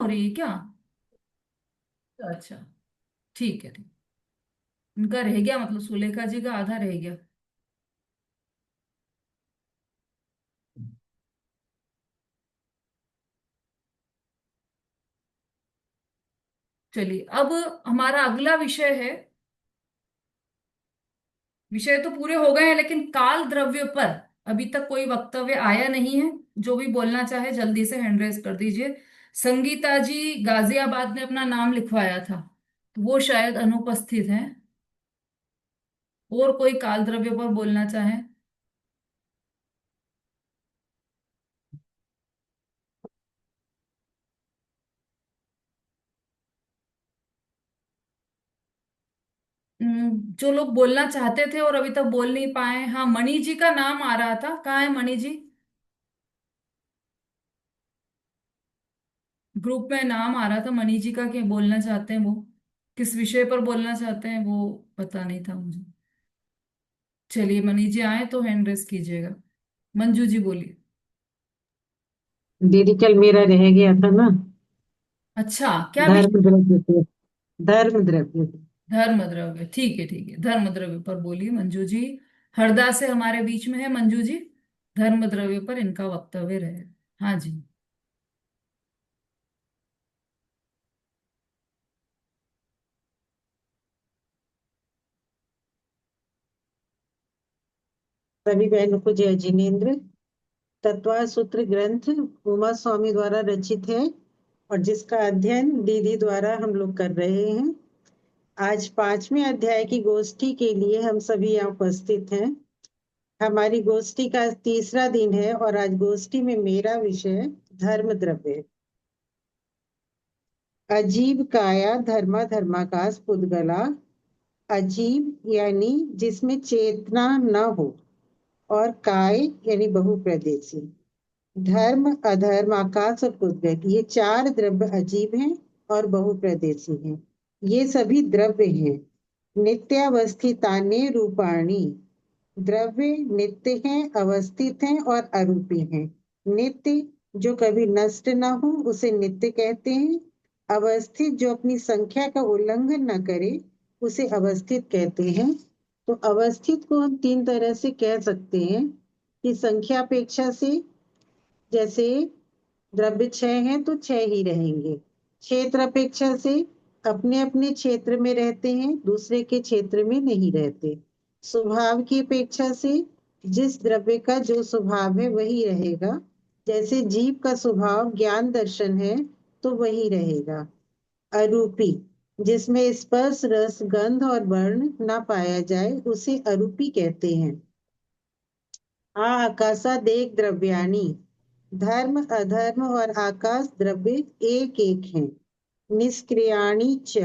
हो रही है क्या? अच्छा, ठीक है ठीक। उनका रह गया, मतलब सुलेखा जी का आधा रह गया। चलिए, अब हमारा अगला विषय है। विषय तो पूरे हो गए हैं, लेकिन काल द्रव्य पर अभी तक कोई वक्तव्य आया नहीं है। जो भी बोलना चाहे जल्दी से हैंड रेज कर दीजिए। संगीता जी गाजियाबाद में अपना नाम लिखवाया था, तो वो शायद अनुपस्थित हैं। और कोई काल द्रव्य पर बोलना चाहे? जो लोग बोलना चाहते थे और अभी तक बोल नहीं पाए, हाँ, मणि जी का नाम आ रहा था। कहाँ है मणि जी? ग्रुप में नाम आ रहा था मणि जी का, कि बोलना चाहते हैं वो। किस विषय पर बोलना चाहते हैं वो पता नहीं था मुझे। चलिए, मनीष जी आए तो हैंड रेस कीजिएगा। मंजू जी बोलिए। दीदी कल मेरा रह गया था ना। अच्छा, क्या धर्म विषय? द्रव्य पे। धर्म द्रव्य। धर्म द्रव्य, ठीक है ठीक है, धर्म द्रव्य पर बोलिए मंजू जी। हरदा से हमारे बीच में है मंजू जी। धर्म द्रव्य पर इनका वक्तव्य रहे। हाँ जी। सभी बहनों को जय जिनेन्द्र। तत्वा सूत्र ग्रंथ उमा स्वामी द्वारा रचित है और जिसका अध्ययन दीदी द्वारा हम लोग कर रहे हैं। आज 5वें अध्याय की गोष्ठी के लिए हम सभी यहाँ उपस्थित हैं। हमारी गोष्ठी का तीसरा दिन है और आज गोष्ठी में मेरा विषय धर्म द्रव्य है। अजीब काया धर्मा धर्माकाश पुद्गला। अजीब यानी जिसमें चेतना न हो, और काय यानी बहुप्रदेशी। धर्म अधर्म आकाश और कुदरत ये चार द्रव्य अजीब हैं और बहुप्रदेशी हैं। ये सभी द्रव्य हैं। नित्यावस्थितान्य रूपाणी। द्रव्य नित्य हैं, अवस्थित हैं और अरूपी हैं। नित्य जो कभी नष्ट ना हो उसे नित्य कहते हैं। अवस्थित जो अपनी संख्या का उल्लंघन न करे उसे अवस्थित कहते हैं। तो अवस्थित को हम तीन तरह से कह सकते हैं कि संख्या अपेक्षा से, जैसे द्रव्य छह हैं तो छह ही रहेंगे। क्षेत्र अपेक्षा से अपने अपने क्षेत्र में रहते हैं, दूसरे के क्षेत्र में नहीं रहते। स्वभाव की अपेक्षा से जिस द्रव्य का जो स्वभाव है वही रहेगा। जैसे जीव का स्वभाव ज्ञान दर्शन है तो वही रहेगा। अरूपी जिसमें स्पर्श रस गंध और वर्ण ना पाया जाए उसे अरूपी कहते हैं। आकाशादेक द्रव्याणि। धर्म अधर्म और आकाश द्रव्य एक एक हैं। निष्क्रियाणि च।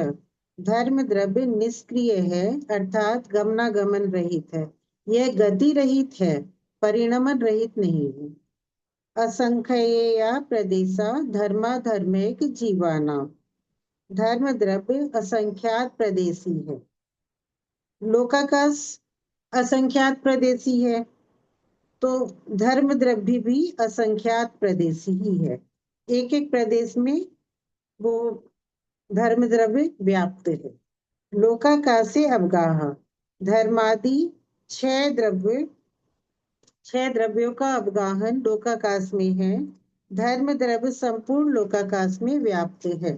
धर्म द्रव्य निष्क्रिय है, अर्थात गमनागमन रहित है। यह गति रहित है, परिणमन रहित नहीं है। असंख्यया प्रदेशा धर्माधर्मैक जीवाना। धर्म द्रव्य असंख्यात प्रदेशी है। लोकाकाश असंख्यात प्रदेशी है, तो धर्म द्रव्य भी असंख्यात प्रदेशी ही है। एक एक प्रदेश में वो धर्म द्रव्य व्याप्त है। लोकाकाशे अवगाह। धर्मादि छह द्रव्य, छह द्रव्यों का अवगाहन लोकाकाश में है। धर्म द्रव्य संपूर्ण लोकाकाश में व्याप्त है।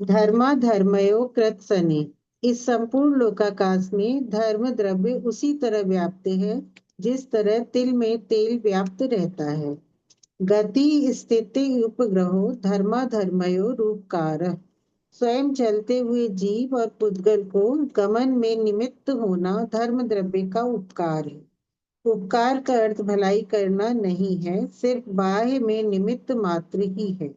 धर्मा धर्मयो कृत सने। इस संपूर्ण लोकाकाश में धर्म द्रव्य उसी तरह व्याप्त है जिस तरह तिल में तेल व्याप्त रहता है। गति स्थिति उपग्रहो धर्मा धर्मयो रूपकार। स्वयं चलते हुए जीव और पुद्गल को गमन में निमित्त होना धर्म द्रव्य का उपकार है। उपकार का अर्थ भलाई करना नहीं है, सिर्फ बाह्य में निमित्त मात्र ही है।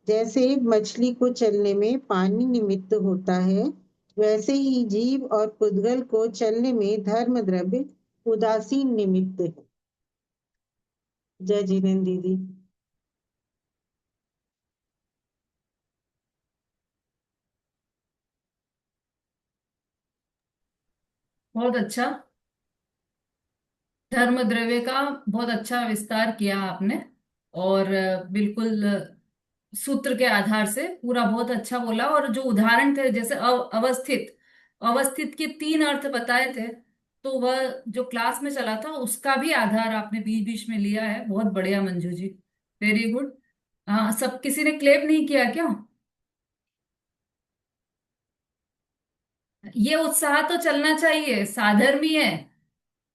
जैसे मछली को चलने में पानी निमित्त होता है, वैसे ही जीव और पुद्गल को चलने में धर्म द्रव्य उदासीन निमित्त है। जय जिनेन्द्र दीदी। बहुत अच्छा। धर्म द्रव्य का बहुत अच्छा विस्तार किया आपने। और बिल्कुल सूत्र के आधार से पूरा बहुत अच्छा बोला। और जो उदाहरण थे, जैसे अवस्थित, अवस्थित के 3 अर्थ बताए थे, तो वह जो क्लास में चला था उसका भी आधार आपने बीच बीच में लिया है। बहुत बढ़िया मंजू जी, वेरी गुड। हाँ, सब किसी ने क्लेम नहीं किया क्या? ये उत्साह तो चलना चाहिए, साधर्मी है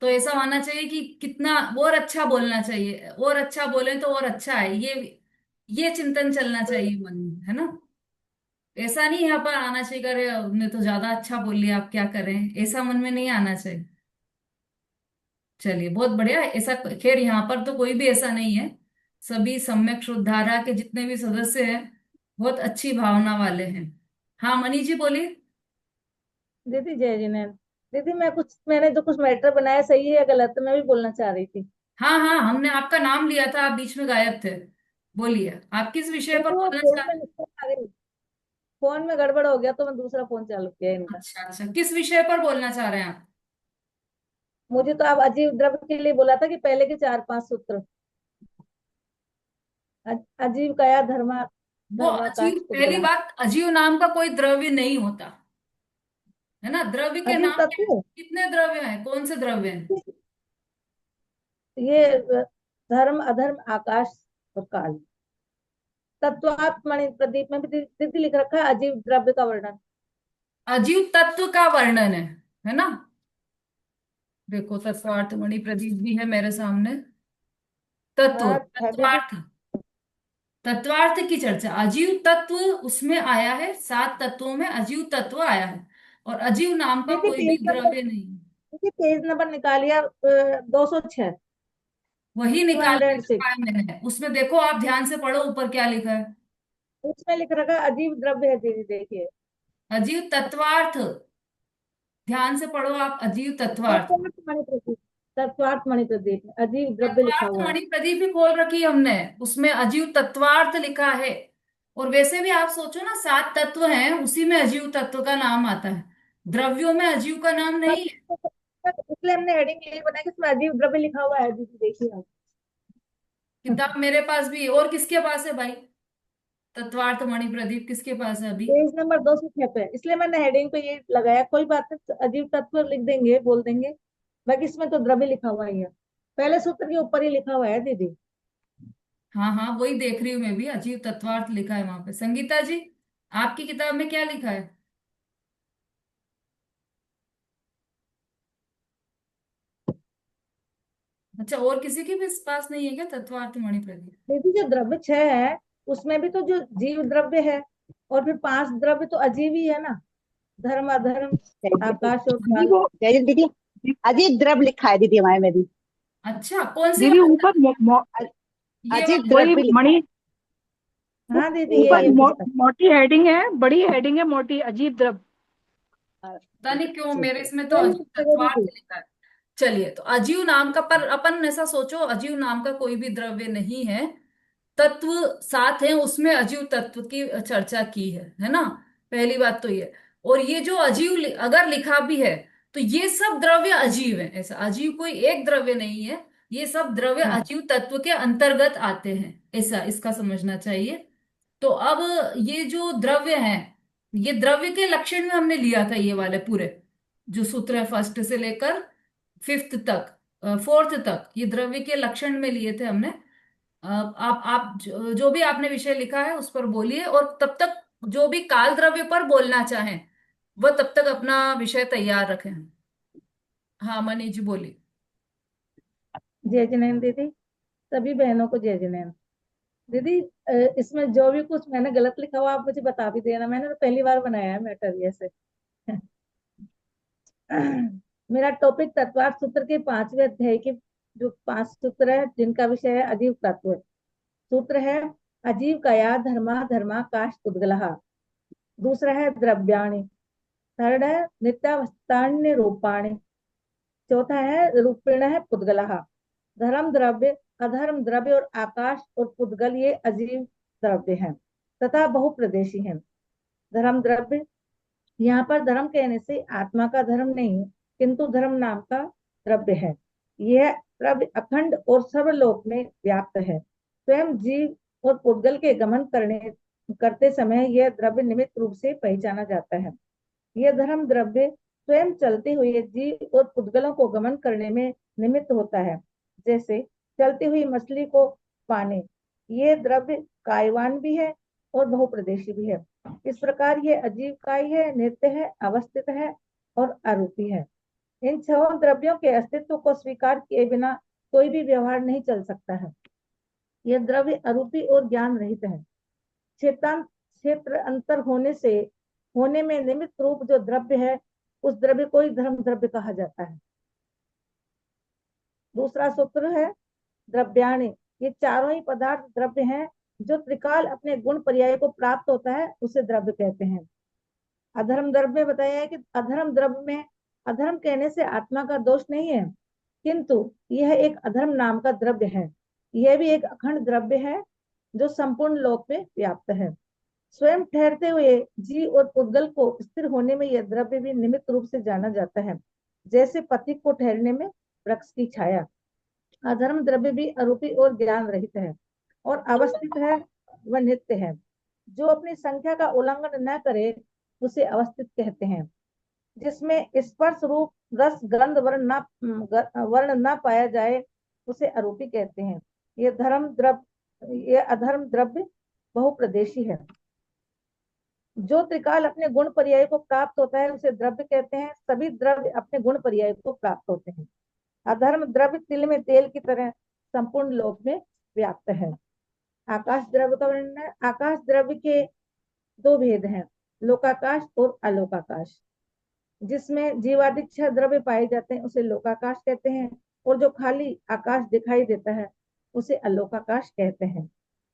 तो ऐसा होना चाहिए कि कितना और अच्छा बोलना चाहिए, और अच्छा बोले तो और अच्छा है, ये चिंतन चलना चाहिए मन में, है ना? ऐसा नहीं यहाँ पर आना चाहिए करे हमने तो ज्यादा अच्छा बोल लिया, आप क्या करें, ऐसा मन में नहीं आना चाहिए। चलिए, बहुत बढ़िया। ऐसा खैर यहाँ पर तो कोई भी ऐसा नहीं है, सभी सम्यक श्रद्धारा के जितने भी सदस्य हैं बहुत अच्छी भावना वाले हैं। हाँ मनी जी बोलिए। दीदी जय जिनेन्द्र। दीदी मैंने जो कुछ मैटर बनाया सही है या गलत है, मैं भी बोलना चाह रही थी। हाँ हाँ, हमने आपका नाम लिया था, आप बीच में गायब थे। बोलिए, आप किस विषय पर दीदी वो बोलना फोन चाह में रहे हैं? मिस्टेक आ गई, फोन में गड़बड़ हो गया तो मैं दूसरा फोन चालू किया इनका। अच्छा अच्छा, किस विषय पर बोलना चाह रहे हैं आप? मुझे तो आप अजीब द्रव्य के लिए बोला था कि पहले के 4-5 सूत्र, अजीब कया धर्मा, वो धर्माकाश अजीव, पहली उद्गला। बात, अजीव नाम का कोई द्रव्य नहीं होता, है ना? द्रव्य के अजीब नाम क्या है? तत्व, कितने द्रव्य हैं, कौन से द्रव्य हैं? ये धर्म अधर्म आकाश और काल। तत्वात्मणि प्रदीप में भी दीदी लिख रखा है अजीब द्रव्य का वर्णन। अजीव तत्व का वर्णन है ना? देखो, तत्वार्थ मणि प्रदीप भी है मेरे सामने। तत्व, हाँ है दीदी। तत्वार्थ, तत्वार्थ की चर्चा, अजीव तत्व उसमें आया है, 7 तत्वों में अजीव तत्व आया है, और अजीव नाम का दीदी कोई पेज भी नंबर, द्रव्य नहीं है। दीदी पेज नंबर निकालिए 206, वही टू निकाल के हंड्रेड दिखाया सिक्स मैंने, उसमें देखो, आप ध्यान से पढ़ो ऊपर क्या लिखा है। उसमें लिख रखा है अजीब द्रव्य है दीदी, देखिए। अजीव तत्वार्थ, ध्यान से पढ़ो आप, अजीव तत्वार्थ। तत्वार्थ मणि प्रदीप, तत्वार्थ मणि प्रदीप में अजीब द्रव्य लिखा तत्वार्थ हुआ है। मणि प्रदीप ही खोल रखी है हमने, उसमें अजीव तत्वार्थ लिखा है। और वैसे भी आप सोचो ना, 7 तत्व हैं, उसी में अजीव तत्व का नाम आता है, द्रव्यों में अजीव का नाम नहीं है। इसलिए हमने हेडिंग यही बनाया कि इसमें अजीब द्रव्य लिखा हुआ है दीदी, देखिए आप। किताब मेरे पास भी, और किसके पास है भाई? तत्वार्थ मणि प्रदीप किसके पास है अभी? पेज नंबर 206 पे, इसलिए मैंने हेडिंग पे ये लगाया। कोई बात नहीं, अजीब तत्व लिख देंगे, बोल देंगे। बाकी इसमें तो द्रव्य लिखा हुआ ही है, पहले सूत्र के ऊपर ही लिखा हुआ है दीदी। हाँ हाँ, वही देख रही हूँ मैं भी, अजीव तत्वार्थ लिखा है वहां पे। संगीता जी, आपकी किताब में क्या लिखा है? अच्छा, और किसी के भी इस पास नहीं है क्या तत्वार्थ मणि प्रदीप? दीदी जो द्रव्य 6 है, उसमें भी तो जो जीव द्रव्य है, और फिर 5 द्रव्य तो अजीब ही है ना, धर्म अधर्म आकाश और दीदी काल। वो जय दीदी, अजीब द्रव लिखा है दीदी हमारे में भी। अच्छा, कौन सी दीदी वाली? ऊपर अ- ये अजीब वाली? वही द्रव्य लिखा है। मणि, हाँ दीदी ऊपर यही है पुस्तक। मोटी हेडिंग है, बड़ी हेडिंग है, मोटी अजीब द्रव। पता नहीं क्यों ठीक मेरे है। इसमें तो कोई अजीव नहीं तत्वार्थ दीदी। लिखा है। चलिए, तो अजीव नाम का, पर अपन ऐसा सोचो, अजीव नाम का कोई भी द्रव्य नहीं है, तत्व 7 हैं, उसमें अजीव तत्व की चर्चा की है ना? पहली बात तो ये। और ये जो अजीव अगर लिखा भी है, तो ये सब द्रव्य अजीव है, ऐसा अजीव कोई एक द्रव्य नहीं है, ये सब द्रव्य हाँ अजीव तत्व के अंतर्गत आते हैं, ऐसा इसका समझना चाहिए। तो अब ये जो द्रव्य हैं, ये द्रव्य के लक्षण में हमने लिया था, ये वाले पूरे जो सूत्र है, फर्स्ट से लेकर फिफ्थ तक, फोर्थ तक, ये द्रव्य के लक्षण में लिए थे हमने। आप जो भी आपने विषय लिखा है उस पर बोलिए, और तब तक जो भी काल द्रव्य पर बोलना चाहें वह तब तक अपना विषय तैयार रखें। हाँ मनीष जी बोलिए। जय जिनेन्द्र दीदी, सभी बहनों को जय जिनेन्द्र। दीदी इसमें जो भी कुछ मैंने गलत लिखा हुआ आप मुझे बता भी देना, मैंने तो पहली बार बनाया है मैटर ये से। मेरा टॉपिक तत्वार्थ सूत्र के 5वें अध्याय के जो 5 सूत्र है जिनका विषय है अजीव तत्व। सूत्र है अजीव कया धर्मा धर्माकाश उद्गलः। दूसरा है द्रव्याणि। थर्ड है नित्यावस्थान्य रूपाणि। चौथा है रूपेण है पुद्गलः। धर्म द्रव्य, अधर्म द्रव्य और आकाश और पुद्गल ये अजीव द्रव्य हैं तथा बहुप्रदेशी हैं। धर्म द्रव्य, यहाँ पर धर्म कहने से आत्मा का धर्म नहीं, किंतु धर्म नाम का द्रव्य है। यह द्रव्य अखंड और सर्वलोक में व्याप्त है। स्वयं जीव और पुद्गल के गमन करने करते समय यह द्रव्य निमित्त रूप से पहचाना जाता है। यह धर्म द्रव्य स्वयं चलते हुए जीव और पुद्गलों को गमन करने में निमित्त होता है, जैसे चलती हुई मछली को पाने। ये द्रव्य कायवान भी है और बहुप्रदेशी भी है। इस प्रकार ये अजीव काय है, नित्य है, अवस्थित है और अरूपी है। इन छह द्रव्यों के अस्तित्व को स्वीकार किए बिना कोई भी व्यवहार नहीं चल सकता है। यह द्रव्य अरूपी और ज्ञान रहित है। क्षेत्र अंतर होने में निमित्त रूप जो द्रव्य है, उस द्रव्य को ही धर्म द्रव्य कहा जाता है। दूसरा सूत्र है द्रव्याणि। ये चारों ही पदार्थ द्रव्य हैं। जो त्रिकाल अपने गुण पर्याय को प्राप्त होता है उसे द्रव्य कहते हैं। अधर्म द्रव्य में बताया है कि अधर्म द्रव्य में अधर्म कहने से आत्मा का दोष नहीं है, किंतु यह एक अधर्म नाम का द्रव्य है। यह भी एक अखंड द्रव्य है जो संपूर्ण लोक में व्याप्त है। स्वयं ठहरते हुए जीव और पुद्गल को स्थिर होने में यह द्रव्य भी निमित्त रूप से जाना जाता है, जैसे पथिक को ठहरने में वृक्ष की छाया। अधर्म द्रव्य भी अरूपी और ज्ञान रहित है और अवस्थित है व नित्य है। जो अपनी संख्या का उल्लंघन न करे उसे अवस्थित कहते हैं। जिसमें स्पर्श रूप रस गंध वर्ण न पाया जाए उसे अरूपी कहते हैं। ये अधर्म द्रव्य बहुप्रदेशी है। जो त्रिकाल अपने गुण पर्याय को प्राप्त होता है उसे द्रव्य कहते हैं। सभी द्रव्य अपने गुण पर्याय को प्राप्त होते हैं। अधर्म द्रव्य तिल में तेल की तरह संपूर्ण लोक में व्याप्त है। आकाश द्रव्य का वर्णन है। आकाश द्रव्य के दो भेद हैं, लोकाकाश और अलोकाकाश। जिसमें जीवादि छह द्रव्य पाए जाते हैं उसे लोकाकाश कहते हैं, और जो खाली आकाश दिखाई देता है उसे अलोकाकाश कहते हैं।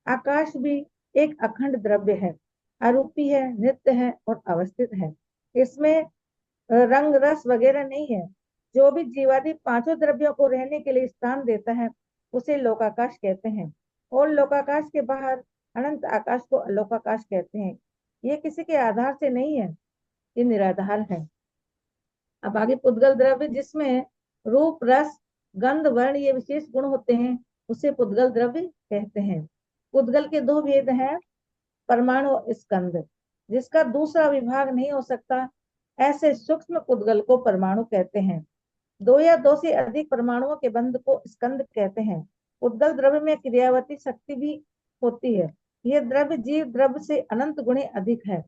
आकाश भी एक अखंड द्रव्य है, अरूपी है, नित्य है और अवस्थित है। इसमें रंग रस वगैरह नहीं है। जो भी जीवादि पांचों द्रव्यों को रहने के लिए स्थान देता है उसे लोकाकाश कहते हैं, और लोकाकाश के बाहर अनंत आकाश को अलोकाकाश कहते हैं। ये किसी के आधार से नहीं है, ये निराधार है। अब आगे पुद्गल द्रव्य, जिसमें रूप रस गंध वर्ण ये विशेष गुण होते हैं उसे पुद्गल द्रव्य कहते हैं। पुद्गल के दो भेद हैं, परमाणु और स्कंद। जिसका दूसरा विभाग नहीं हो सकता ऐसे सूक्ष्म पुद्गल को परमाणु कहते हैं। दो या दो से अधिक परमाणुओं के बंध को स्कंद कहते हैं। पुद्गल द्रव्य में क्रियावती शक्ति भी होती है। यह द्रव्य जीव द्रव्य से अनंत गुणे अधिक है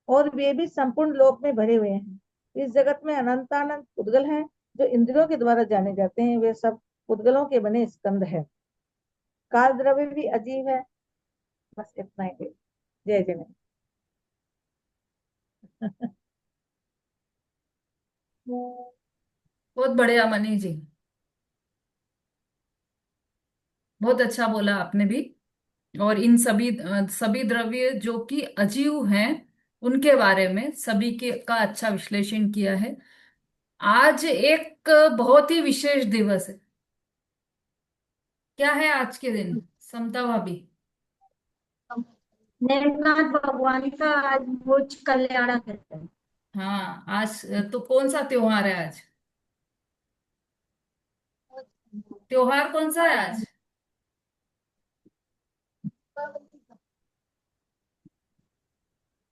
और वे भी संपूर्ण लोक में भरे हुए हैं। इस जगत में अनंतानंत पुद्गल हैं जो इंद्रियों के द्वारा जाने जाते हैं। वे सब पुद्गलों के बने स्कंद है। काल द्रव्य भी अजीब है। बस इतना ही। जय जय। बहुत बढ़िया मनी जी, बहुत अच्छा बोला आपने भी। और इन सभी द्रव्य जो कि अजीव हैं उनके बारे में सभी के का अच्छा विश्लेषण किया है। आज एक बहुत ही विशेष दिवस है। क्या है आज के दिन, समता भाभी? मेघनाथ भगवान का आज भोज कल्याण है। हाँ, आज तो कौन सा त्योहार है आज? त्योहार कौन सा है आज?